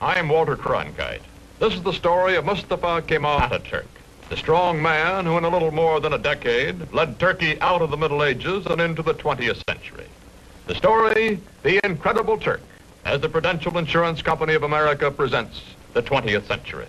I'm Walter Cronkite. This is the story of Mustafa Kemal Atatürk, the strong man who in a little more than a decade led Turkey out of the Middle Ages and into the 20th century. The story, The Incredible Turk, as the Prudential Insurance Company of America presents the 20th century.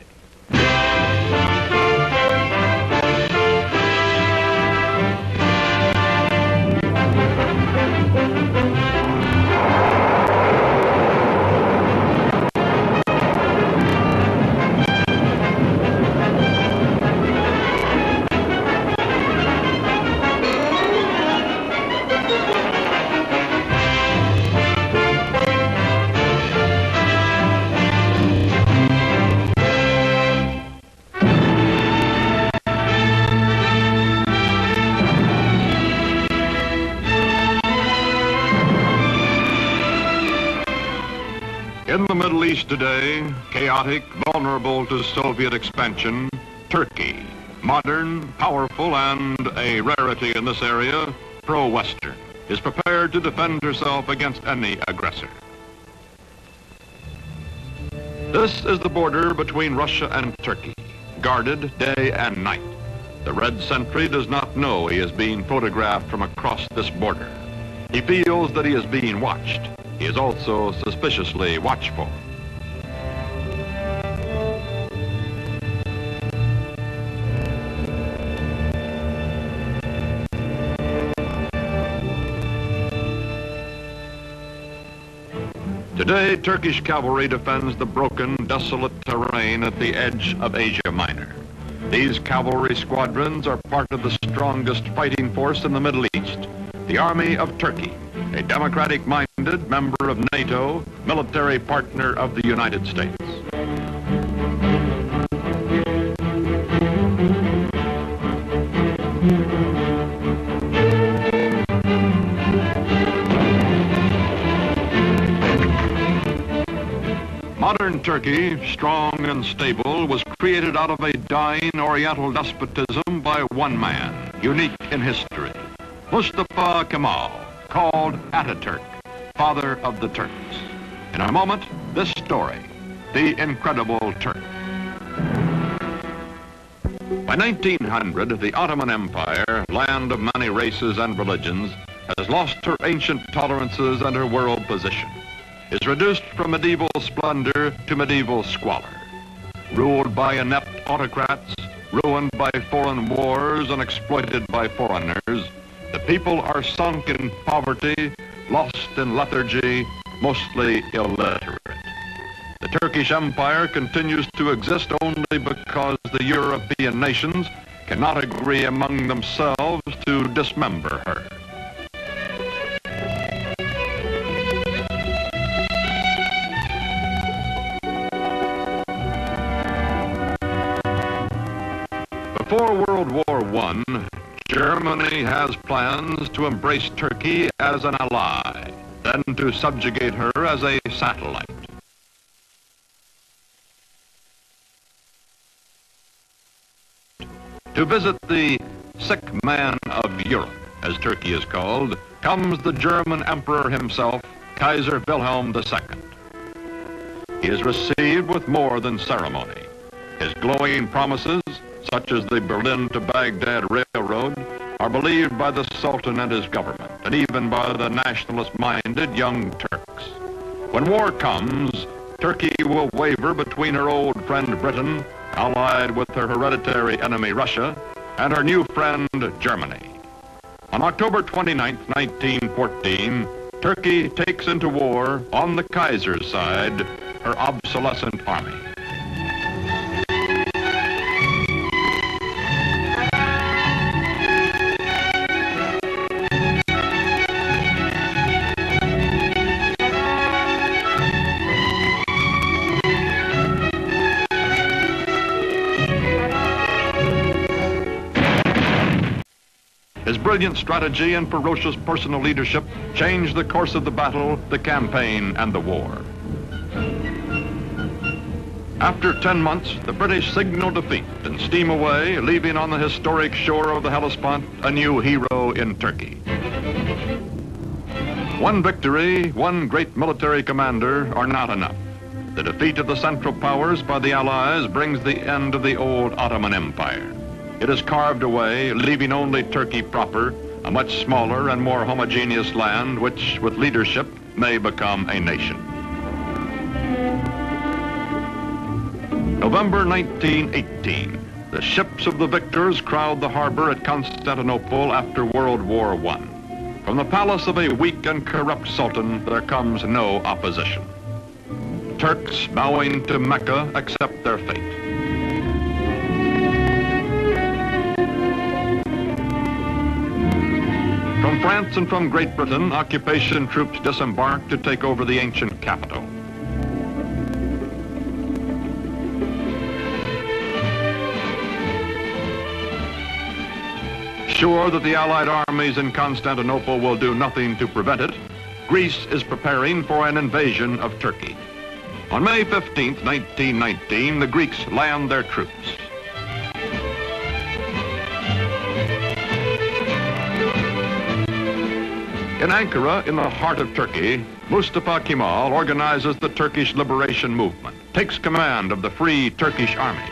In the Middle East today, chaotic, vulnerable to Soviet expansion, Turkey, modern, powerful, and a rarity in this area, pro-Western, is prepared to defend herself against any aggressor. This is the border between Russia and Turkey, guarded day and night. The red sentry does not know he is being photographed from across this border. He feels that he is being watched. He is also suspiciously watchful. Today, Turkish cavalry defends the broken, desolate terrain at the edge of Asia Minor. These cavalry squadrons are part of the strongest fighting force in the Middle East, the Army of Turkey, a democratic-minded member of NATO, military partner of the United States. Modern Turkey, strong and stable, was created out of a dying Oriental despotism by one man, unique in history, Mustafa Kemal, called Ataturk, father of the Turks. In a moment, this story, The Incredible Turk. By 1900, the Ottoman Empire, land of many races and religions, has lost her ancient tolerances and her world position, is reduced from medieval splendor to medieval squalor. Ruled by inept autocrats, ruined by foreign wars and exploited by foreigners, the people are sunk in poverty, lost in lethargy, mostly illiterate. The Turkish Empire continues to exist only because the European nations cannot agree among themselves to dismember her. Before World War I, Germany has plans to embrace Turkey as an ally, then to subjugate her as a satellite. To visit the sick man of Europe, as Turkey is called, comes the German Emperor himself, Kaiser Wilhelm II. He is received with more than ceremony. His glowing promises, such as the Berlin to Baghdad Railroad, are believed by the Sultan and his government, and even by the nationalist-minded young Turks. When war comes, Turkey will waver between her old friend Britain, allied with her hereditary enemy Russia, and her new friend Germany. On October 29, 1914, Turkey takes into war, on the Kaiser's side, her obsolescent army. His brilliant strategy and ferocious personal leadership changed the course of the battle, the campaign, and the war. After 10 months, the British signal defeat and steam away, leaving on the historic shore of the Hellespont a new hero in Turkey. One victory, one great military commander are not enough. The defeat of the Central Powers by the Allies brings the end of the old Ottoman Empire. It is carved away, leaving only Turkey proper, a much smaller and more homogeneous land which, with leadership, may become a nation. November 1918. The ships of the victors crowd the harbor at Constantinople after World War I. From the palace of a weak and corrupt sultan, there comes no opposition. Turks bowing to Mecca accept their fate. From France and from Great Britain, occupation troops disembark to take over the ancient capital. Sure that the Allied armies in Constantinople will do nothing to prevent it, Greece is preparing for an invasion of Turkey. On May 15, 1919, the Greeks land their troops. In Ankara, in the heart of Turkey, Mustafa Kemal organizes the Turkish liberation movement, takes command of the Free Turkish Army.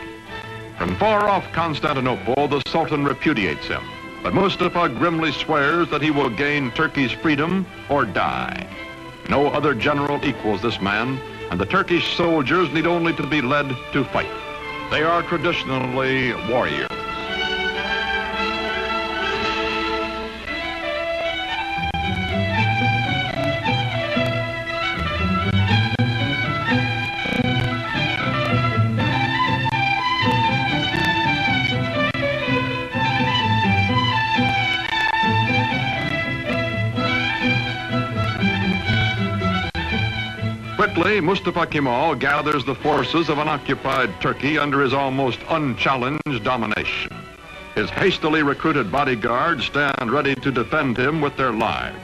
From far off Constantinople, the Sultan repudiates him, but Mustafa grimly swears that he will gain Turkey's freedom or die. No other general equals this man, and the Turkish soldiers need only to be led to fight. They are traditionally warriors. Quickly, Mustafa Kemal gathers the forces of unoccupied Turkey under his almost unchallenged domination. His hastily recruited bodyguards stand ready to defend him with their lives.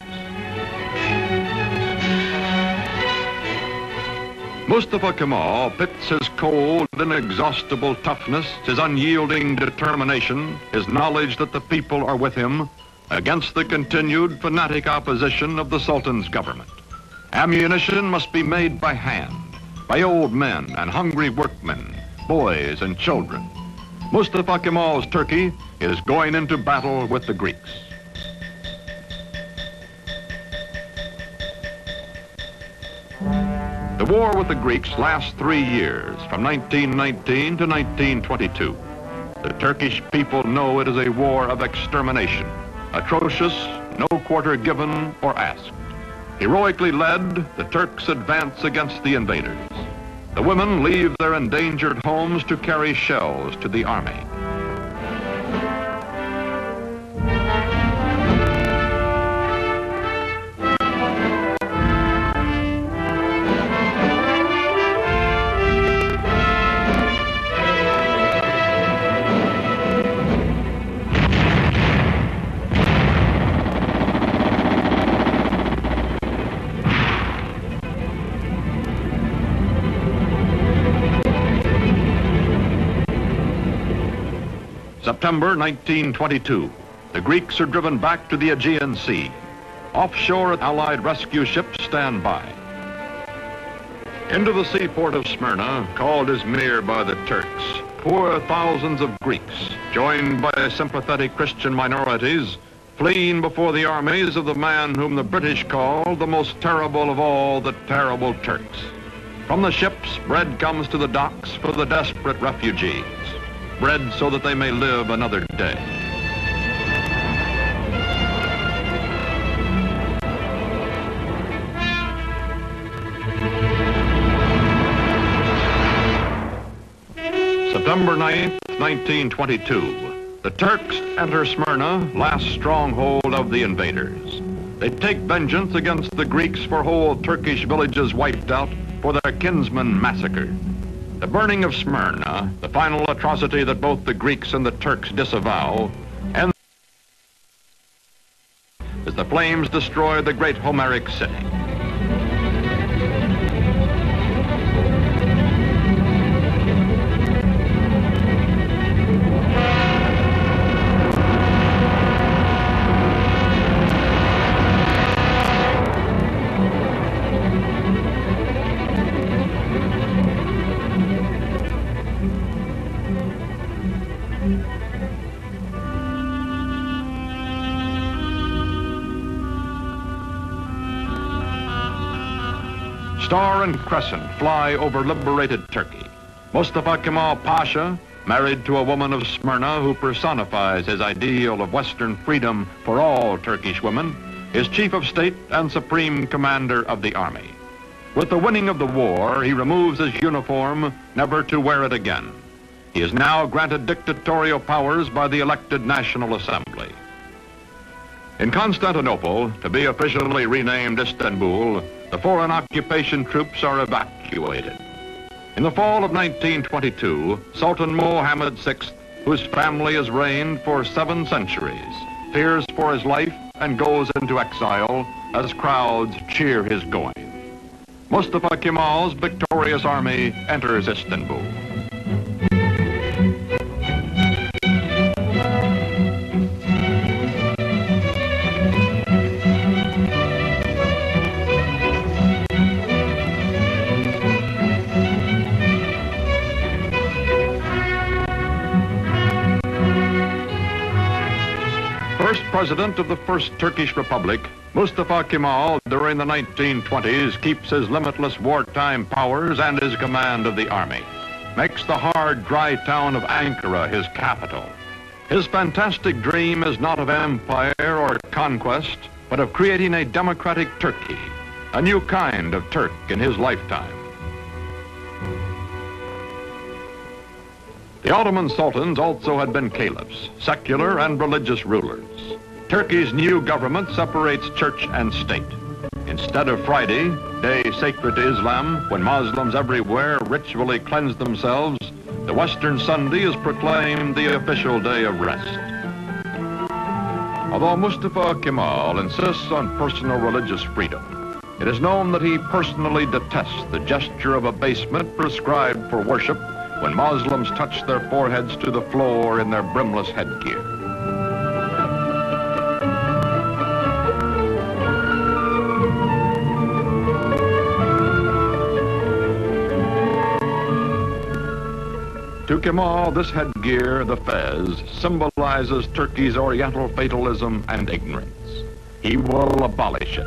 Mustafa Kemal pits his cold, inexhaustible toughness, his unyielding determination, his knowledge that the people are with him, against the continued fanatic opposition of the Sultan's government. Ammunition must be made by hand, by old men and hungry workmen, boys and children. Mustafa Kemal's Turkey is going into battle with the Greeks. The war with the Greeks lasts 3 years, from 1919 to 1922. The Turkish people know it is a war of extermination, atrocious, no quarter given or asked. Heroically led, the Turks advance against the invaders. The women leave their endangered homes to carry shells to the army. September 1922, the Greeks are driven back to the Aegean Sea. Offshore, Allied rescue ships stand by. Into the seaport of Smyrna, called Izmir by the Turks, pour thousands of Greeks, joined by sympathetic Christian minorities, fleeing before the armies of the man whom the British call the most terrible of all the terrible Turks. From the ships, bread comes to the docks for the desperate refugees. Bread so that they may live another day. September 9th, 1922. The Turks enter Smyrna, last stronghold of the invaders. They take vengeance against the Greeks for whole Turkish villages wiped out, for their kinsmen massacred. The burning of Smyrna, the final atrocity that both the Greeks and the Turks disavow, and as the flames destroy the great Homeric city. Star and crescent fly over liberated Turkey. Mustafa Kemal Pasha, married to a woman of Smyrna who personifies his ideal of Western freedom for all Turkish women, is chief of state and supreme commander of the army. With the winning of the war, he removes his uniform, never to wear it again. He is now granted dictatorial powers by the elected National Assembly. In Constantinople, to be officially renamed Istanbul, the foreign occupation troops are evacuated. In the fall of 1922, Sultan Mohammed VI, whose family has reigned for 7 centuries, fears for his life and goes into exile as crowds cheer his going. Mustafa Kemal's victorious army enters Istanbul. First president of the First Turkish Republic, Mustafa Kemal, during the 1920s, keeps his limitless wartime powers and his command of the army, makes the hard, dry town of Ankara his capital. His fantastic dream is not of empire or conquest, but of creating a democratic Turkey, a new kind of Turk in his lifetime. The Ottoman sultans also had been caliphs, secular and religious rulers. Turkey's new government separates church and state. Instead of Friday, day sacred to Islam, when Muslims everywhere ritually cleanse themselves, the Western Sunday is proclaimed the official day of rest. Although Mustafa Kemal insists on personal religious freedom, it is known that he personally detests the gesture of abasement prescribed for worship when Muslims touch their foreheads to the floor in their brimless headgear. To Kemal, this headgear, the fez, symbolizes Turkey's Oriental fatalism and ignorance. He will abolish it.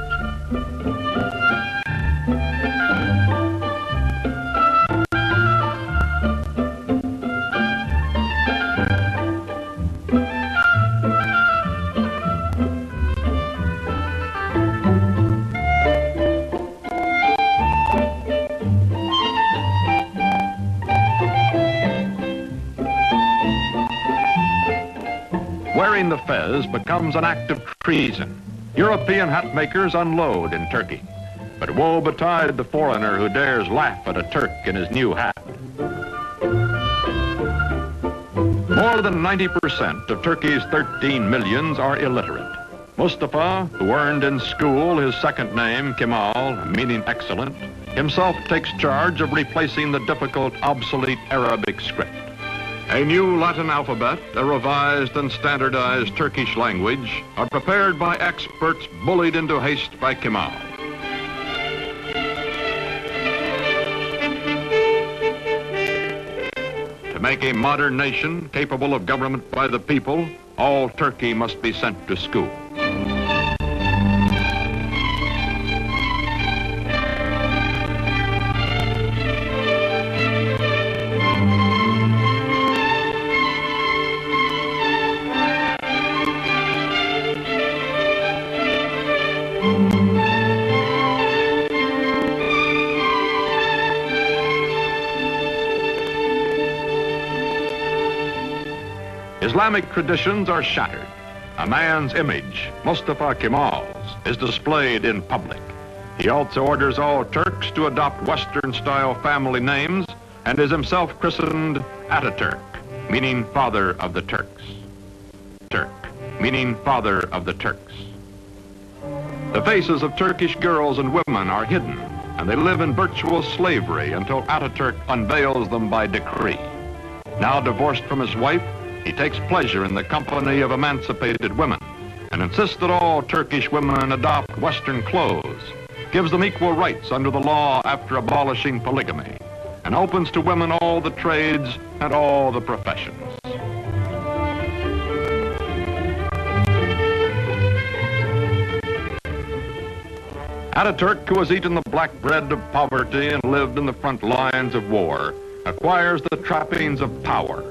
Wearing the fez becomes an act of treason. European hat makers unload in Turkey. But woe betide the foreigner who dares laugh at a Turk in his new hat. More than 90% of Turkey's 13 millions are illiterate. Mustafa, who earned in school his second name, Kemal, meaning excellent, himself takes charge of replacing the difficult, obsolete Arabic script. A new Latin alphabet, a revised and standardized Turkish language are prepared by experts bullied into haste by Kemal. To make a modern nation capable of government by the people, all Turkey must be sent to school. Islamic traditions are shattered. A man's image, Mustafa Kemal's, is displayed in public. He also orders all Turks to adopt Western-style family names and is himself christened Ataturk, meaning father of the Turks. Turk, meaning father of the Turks. The faces of Turkish girls and women are hidden, and they live in virtual slavery until Ataturk unveils them by decree. Now divorced from his wife, he takes pleasure in the company of emancipated women and insists that all Turkish women adopt Western clothes, gives them equal rights under the law after abolishing polygamy, and opens to women all the trades and all the professions. Ataturk, who has eaten the black bread of poverty and lived in the front lines of war, acquires the trappings of power.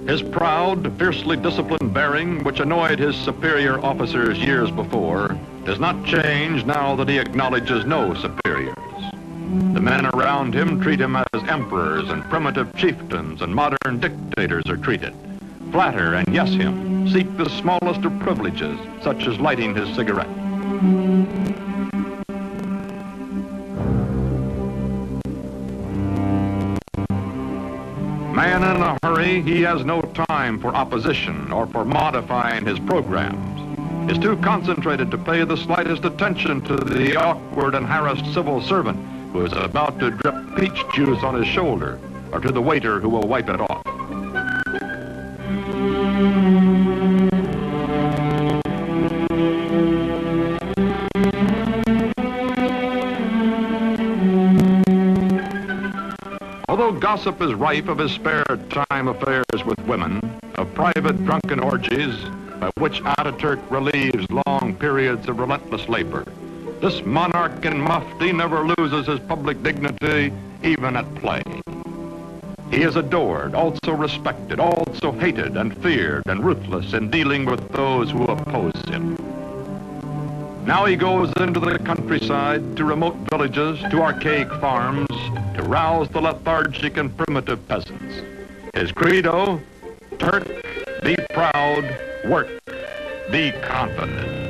His proud, fiercely disciplined bearing, which annoyed his superior officers years before, does not change now that he acknowledges no superiors. The men around him treat him as emperors and primitive chieftains and modern dictators are treated. Flatter and yes him, seek the smallest of privileges, such as lighting his cigarette. Man in a hurry, he has no time for opposition or for modifying his programs. Is too concentrated to pay the slightest attention to the awkward and harassed civil servant who is about to drip peach juice on his shoulder, or to the waiter who will wipe it off. Although gossip is rife of his spare time affairs with women, of private drunken orgies, by which Ataturk relieves long periods of relentless labor, this monarch in mufti never loses his public dignity, even at play. He is adored, also respected, also hated and feared and ruthless in dealing with those who oppose him. Now he goes into the countryside, to remote villages, to archaic farms, to rouse the lethargic and primitive peasants. His credo, Turk, be proud, work, be confident.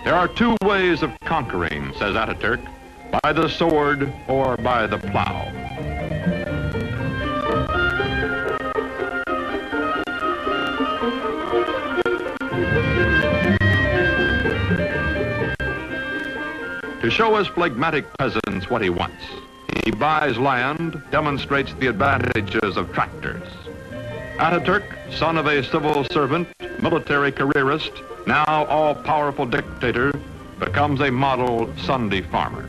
There are two ways of conquering, says Ataturk, by the sword or by the plow. To show his phlegmatic peasants what he wants, he buys land, demonstrates the advantages of tractors. Ataturk, son of a civil servant, military careerist, now all-powerful dictator, becomes a model Sunday farmer.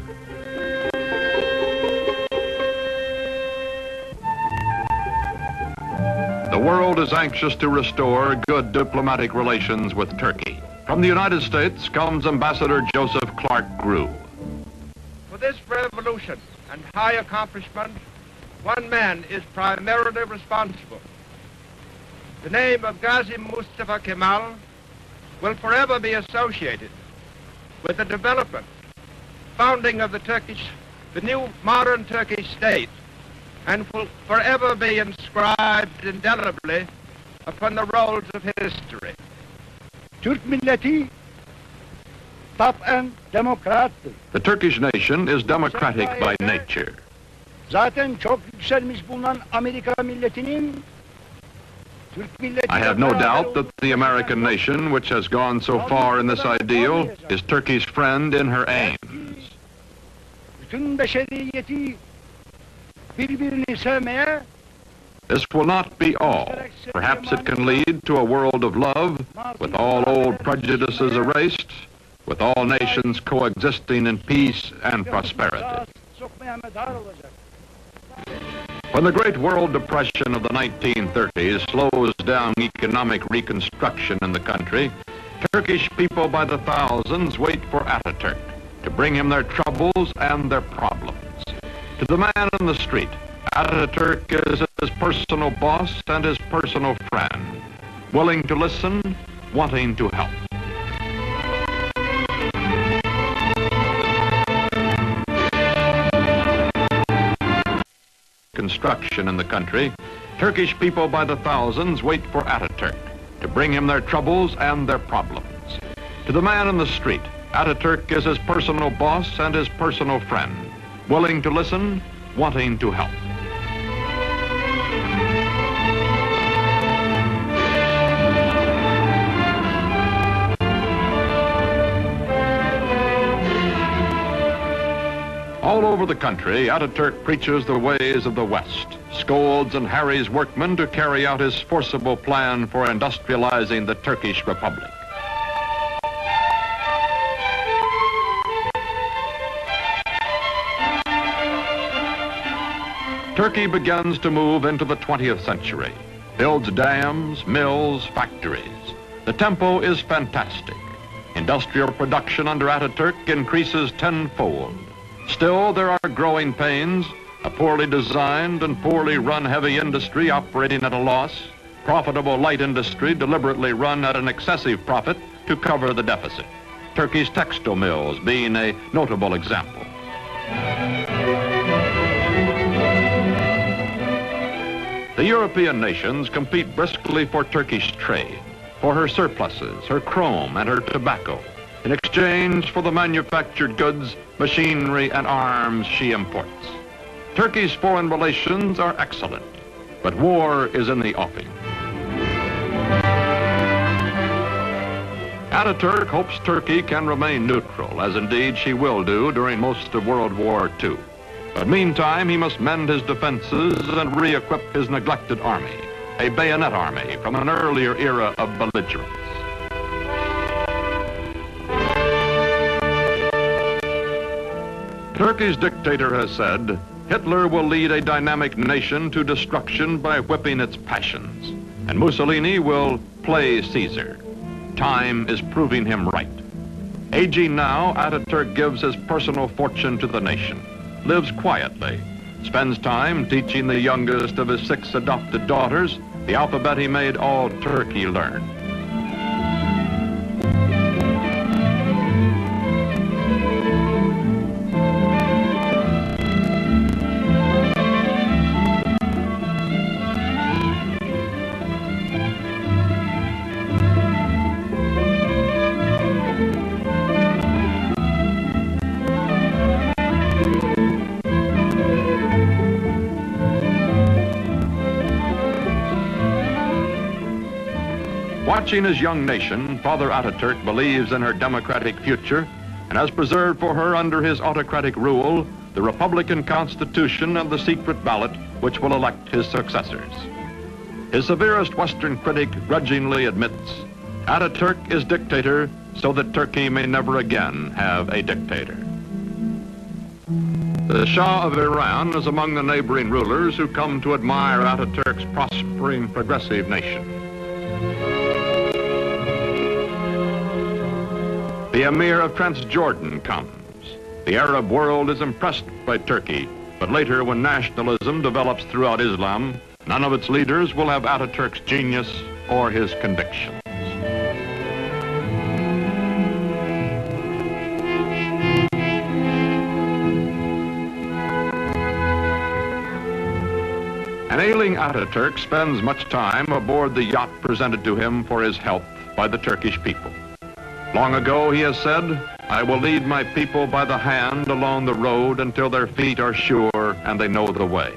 The world is anxious to restore good diplomatic relations with Turkey. From the United States comes Ambassador Joseph Clark Grew. For this revolution and high accomplishment, one man is primarily responsible. The name of Gazi Mustafa Kemal will forever be associated with the development, founding of the new modern Turkish state, and will forever be inscribed indelibly upon the rolls of history. Türk milleti taben demokrattır. The Turkish nation is democratic by nature. Zaten çok yükselmiş bulunan Amerika milletinin I have no doubt that the American nation, which has gone so far in this ideal, is Turkey's friend in her aims. Bütün beşeriyeti birbirini sevmeye, this will not be all. Perhaps it can lead to a world of love, with all old prejudices erased, with all nations coexisting in peace and prosperity. When the Great World Depression of the 1930s slows down economic reconstruction in the country, Turkish people by the thousands wait for Ataturk to bring him their troubles and their problems. To the man in the street, Ataturk is his personal boss and his personal friend, willing to listen, wanting to help. Construction in the country, Turkish people by the thousands wait for Ataturk to bring him their troubles and their problems. To the man in the street, Ataturk is his personal boss and his personal friend, willing to listen, wanting to help. All over the country, Ataturk preaches the ways of the West, scolds and harries workmen to carry out his forcible plan for industrializing the Turkish Republic. Turkey begins to move into the 20th century, builds dams, mills, factories. The tempo is fantastic. Industrial production under Ataturk increases tenfold. Still, there are growing pains, a poorly designed and poorly run heavy industry operating at a loss, profitable light industry deliberately run at an excessive profit to cover the deficit. Turkey's textile mills being a notable example. The European nations compete briskly for Turkish trade, for her surpluses, her chrome, and her tobacco, in exchange for the manufactured goods, machinery, and arms she imports. Turkey's foreign relations are excellent, but war is in the offing. Ataturk hopes Turkey can remain neutral, as indeed she will do during most of World War II. But meantime, he must mend his defenses and re-equip his neglected army, a bayonet army from an earlier era of belligerence. Turkey's dictator has said, Hitler will lead a dynamic nation to destruction by whipping its passions, and Mussolini will play Caesar. Time is proving him right. Aging now, Ataturk gives his personal fortune to the nation, lives quietly, spends time teaching the youngest of his 6 adopted daughters the alphabet he made all Turkey learn. Watching his young nation, Father Ataturk believes in her democratic future and has preserved for her under his autocratic rule the Republican Constitution and the secret ballot which will elect his successors. His severest Western critic grudgingly admits, Ataturk is dictator so that Turkey may never again have a dictator. The Shah of Iran is among the neighboring rulers who come to admire Ataturk's prospering progressive nation. The Emir of Transjordan comes. The Arab world is impressed by Turkey, but later when nationalism develops throughout Islam, none of its leaders will have Ataturk's genius or his convictions. An ailing Ataturk spends much time aboard the yacht presented to him for his health by the Turkish people. Long ago, he has said, I will lead my people by the hand along the road until their feet are sure and they know the way.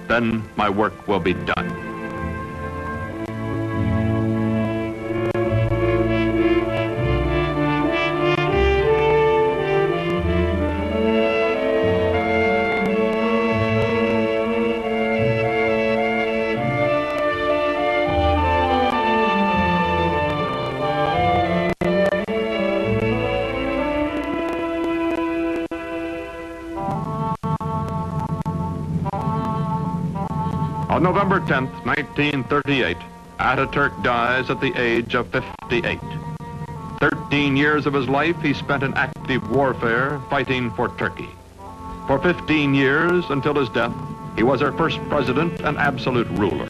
Then my work will be done. On November 10th, 1938, Ataturk dies at the age of 58. 13 years of his life he spent in active warfare fighting for Turkey. For 15 years, until his death, he was our first president and absolute ruler.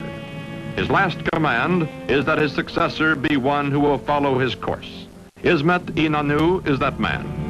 His last command is that his successor be one who will follow his course. Hizmet İnönü is that man.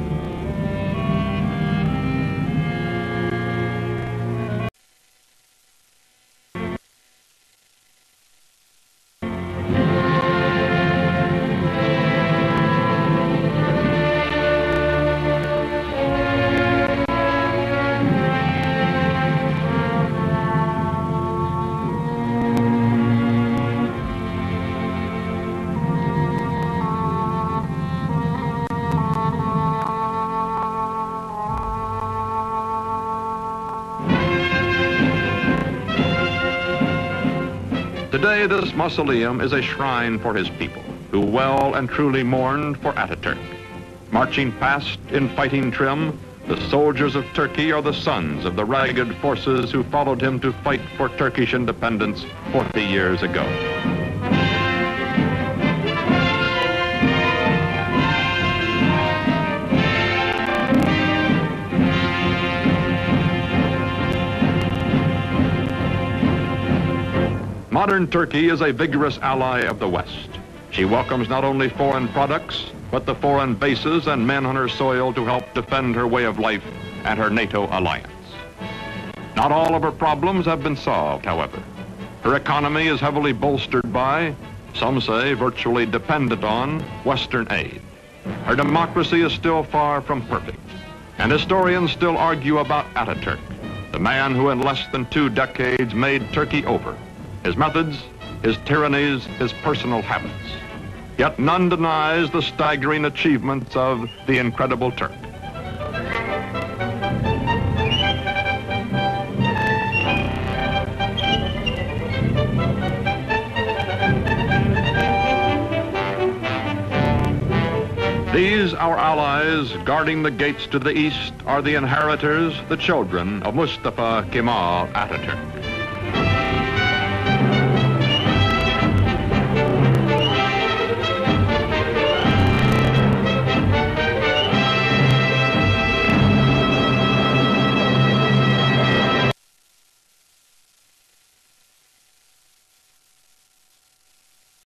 Today, this mausoleum is a shrine for his people, who well and truly mourned for Ataturk. Marching past in fighting trim, the soldiers of Turkey are the sons of the ragged forces who followed him to fight for Turkish independence 40 years ago. Modern Turkey is a vigorous ally of the West. She welcomes not only foreign products, but the foreign bases and men on her soil to help defend her way of life and her NATO alliance. Not all of her problems have been solved, however. Her economy is heavily bolstered by, some say virtually dependent on, Western aid. Her democracy is still far from perfect, and historians still argue about Ataturk, the man who in less than 2 decades made Turkey over. His methods, his tyrannies, his personal habits. Yet none denies the staggering achievements of the incredible Turk. These, our allies, guarding the gates to the east, are the inheritors, the children of Mustafa Kemal Atatürk.